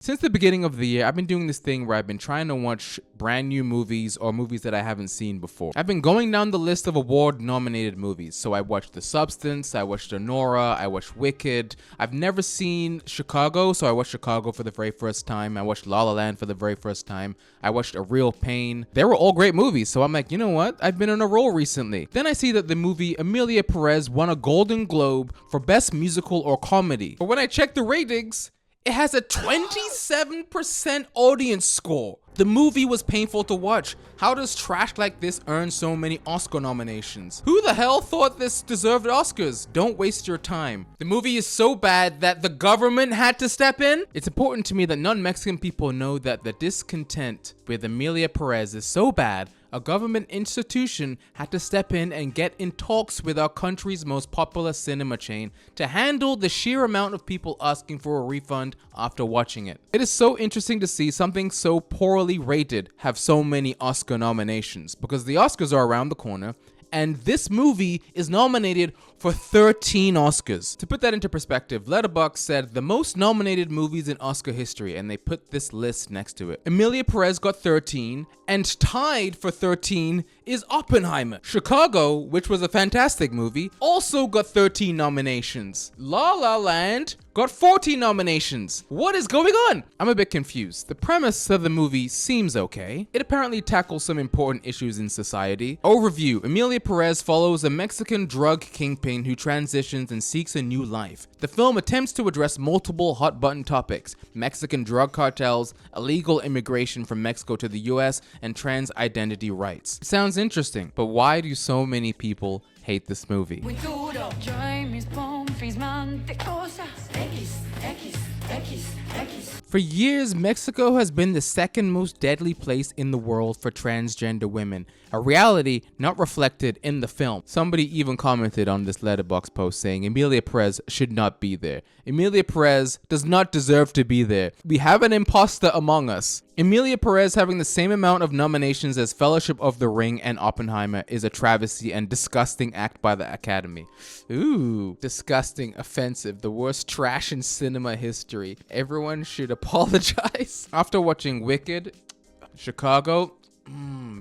Since the beginning of the year, I've been doing this thing where I've been trying to watch brand new movies or movies that I haven't seen before. I've been going down the list of award-nominated movies. So I watched The Substance, I watched Nora, I watched Wicked. I've never seen Chicago, so I watched Chicago for the very first time. I watched La La Land for the very first time. I watched A Real Pain. They were all great movies, so I'm like, you know what? I've been on a roll recently. Then I see that the movie Emilia Perez won a Golden Globe for Best Musical or Comedy. But when I checked the ratings, it has a 27% audience score. The movie was painful to watch. How does trash like this earn so many Oscar nominations? Who the hell thought this deserved Oscars? Don't waste your time. The movie is so bad that the government had to step in. It's important to me that non-Mexican people know that the discontent with Emilia Perez is so bad, a government institution had to step in and get in talks with our country's most popular cinema chain to handle the sheer amount of people asking for a refund after watching it. It is so interesting to see something so poorly rated have so many Oscar nominations, because the Oscars are around the corner and this movie is nominated for 13 Oscars. To put that into perspective, Letterboxd said the most nominated movies in Oscar history, and they put this list next to it. Emilia Perez got 13, and tied for 13 is Oppenheimer. Chicago, which was a fantastic movie, also got 13 nominations. La La Land got 14 nominations. What is going on? I'm a bit confused. The premise of the movie seems okay. It apparently tackles some important issues in society. Overview: Emilia Perez follows a Mexican drug kingpin who transitions and seeks a new life. The film attempts to address multiple hot-button topics: Mexican drug cartels, illegal immigration from Mexico to the US, and trans identity rights. Sounds interesting, but why do so many people hate this movie? For years, Mexico has been the second most deadly place in the world for transgender women, a reality not reflected in the film. Somebody even commented on this Letterboxd post saying Emilia Perez should not be there. Emilia Perez does not deserve to be there. We have an imposter among us. Emilia Perez having the same amount of nominations as Fellowship of the Ring and Oppenheimer is a travesty and disgusting act by the Academy. Ooh, disgusting, offensive, the worst trash in cinema history. Everyone should apologize. After watching Wicked, Chicago,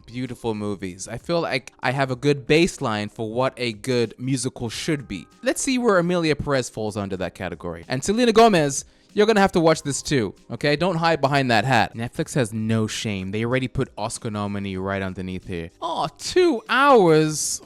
beautiful movies. I feel like I have a good baseline for what a good musical should be. Let's see where Emilia Perez falls under that category. And Selena Gomez, you're gonna have to watch this too, okay? Don't hide behind that hat. Netflix has no shame. They already put Oscar nominee right underneath here. Oh, 2 hours.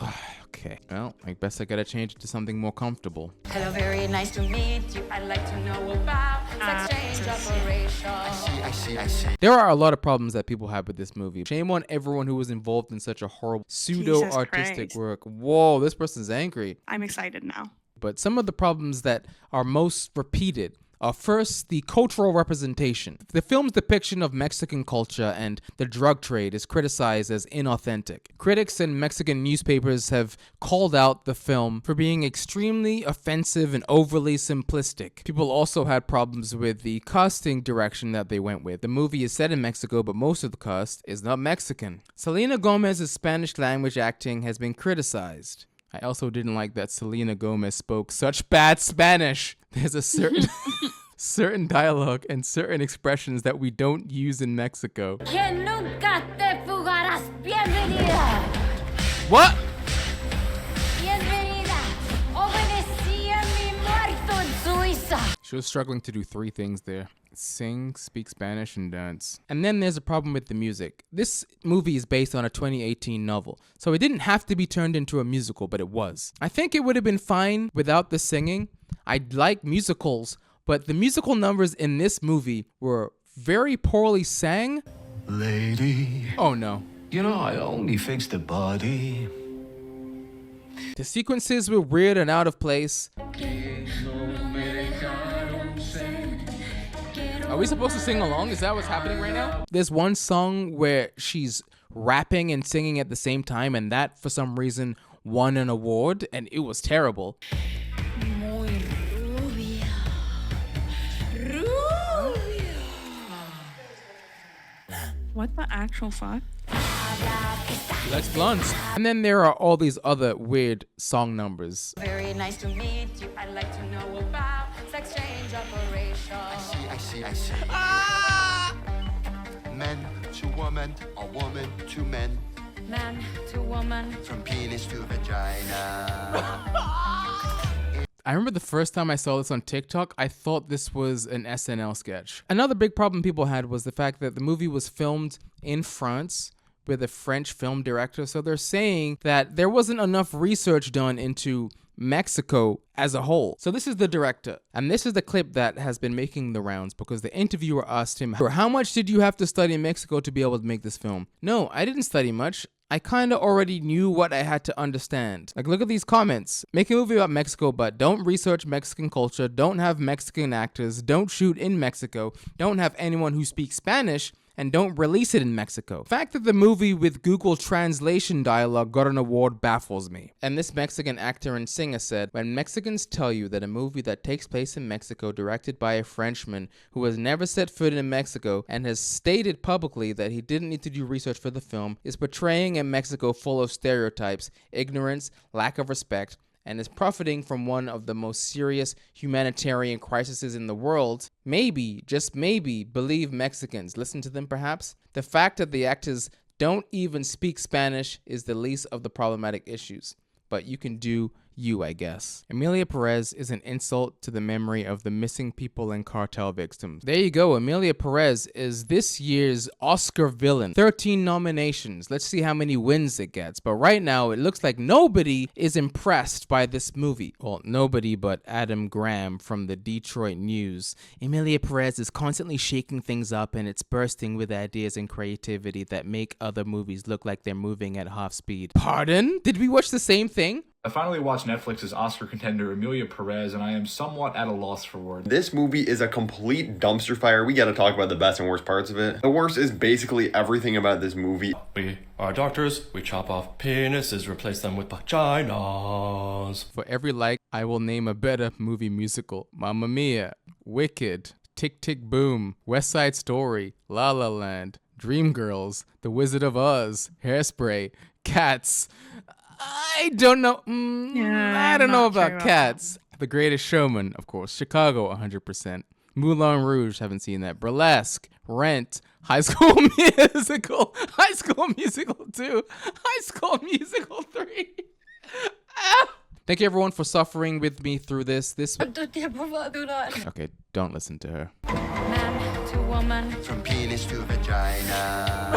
Okay, well, I guess I gotta change it to something more comfortable. Hello, very nice to meet you. I'd like to know about sex change operation. I see. There are a lot of problems that people have with this movie. Shame on everyone who was involved in such a horrible pseudo-artistic work. Whoa, this person's angry. I'm excited now. But some of the problems that are most repeated are first, the cultural representation. The film's depiction of Mexican culture and the drug trade is criticized as inauthentic. Critics and Mexican newspapers have called out the film for being extremely offensive and overly simplistic. People also had problems with the casting direction that they went with. The movie is set in Mexico, but most of the cast is not Mexican. Selena Gomez's Spanish language acting has been criticized. I also didn't like that Selena Gomez spoke such bad Spanish. There's a certain dialogue and certain expressions that we don't use in Mexico. What? She was struggling to do 3 things there: sing, speak Spanish, and dance. And then there's a problem with the music. This movie is based on a 2018 novel, so it didn't have to be turned into a musical, but it was. I think it would have been fine without the singing. I like musicals, but the musical numbers in this movie were very poorly sang. Lady. Oh no. You know, I only fixed the body. The sequences were weird and out of place. Are we supposed to sing along? Is that what's happening right now? There's one song where she's rapping and singing at the same time, and that, for some reason, won an award, and it was terrible. What the actual fuck? She likes blondes. And then there are all these other weird song numbers. Very nice to meet you. I'd like to know about sex exchange operation. I see. Men to woman, or woman to men. Man to woman. From penis to vagina. I remember the first time I saw this on TikTok, I thought this was an SNL sketch. Another big problem people had was the fact that the movie was filmed in France with a French film director. So they're saying that there wasn't enough research done into Mexico as a whole. So this is the director, and this is the clip that has been making the rounds because the interviewer asked him, how much did you have to study in Mexico to be able to make this film? No, I didn't study much. I kind of already knew what I had to understand. Like, look at these comments. Make a movie about Mexico, but don't research Mexican culture, don't have Mexican actors, don't shoot in Mexico, don't have anyone who speaks Spanish, and don't release it in Mexico. The fact that the movie with Google translation dialogue got an award baffles me. And this Mexican actor and singer said, when Mexicans tell you that a movie that takes place in Mexico directed by a Frenchman who has never set foot in Mexico and has stated publicly that he didn't need to do research for the film is portraying a Mexico full of stereotypes, ignorance, lack of respect, and is profiting from one of the most serious humanitarian crises in the world, maybe, just maybe, believe Mexicans. Listen to them perhaps. The fact that the actors don't even speak Spanish is the least of the problematic issues. But you can do you, I guess. Emilia Perez is an insult to the memory of the missing people and cartel victims. There you go. Emilia Perez is this year's Oscar villain. 13 nominations. Let's see how many wins it gets. But right now, it looks like nobody is impressed by this movie. Well, nobody but Adam Graham from the Detroit News. Emilia Perez is constantly shaking things up, and it's bursting with ideas and creativity that make other movies look like they're moving at half speed. Pardon? Did we watch the same thing? I finally watched Netflix's Oscar contender Emilia Perez, and I am somewhat at a loss for words. This movie is a complete dumpster fire. We gotta talk about the best and worst parts of it. The worst is basically everything about this movie. We are doctors. We chop off penises, replace them with vaginas. For every like, I will name a better movie musical. Mamma Mia, Wicked, Tick Tick Boom, West Side Story, La La Land, Dreamgirls, The Wizard of Oz, Hairspray, Cats. I don't know. I don't know about Cats. The Greatest Showman, of course. Chicago, 100%. Moulin Rouge, haven't seen that. Burlesque, Rent, High School Musical, High School Musical 2, High School Musical 3. Thank you everyone for suffering with me through this. Okay, don't listen to her. Man to woman. From penis to vagina.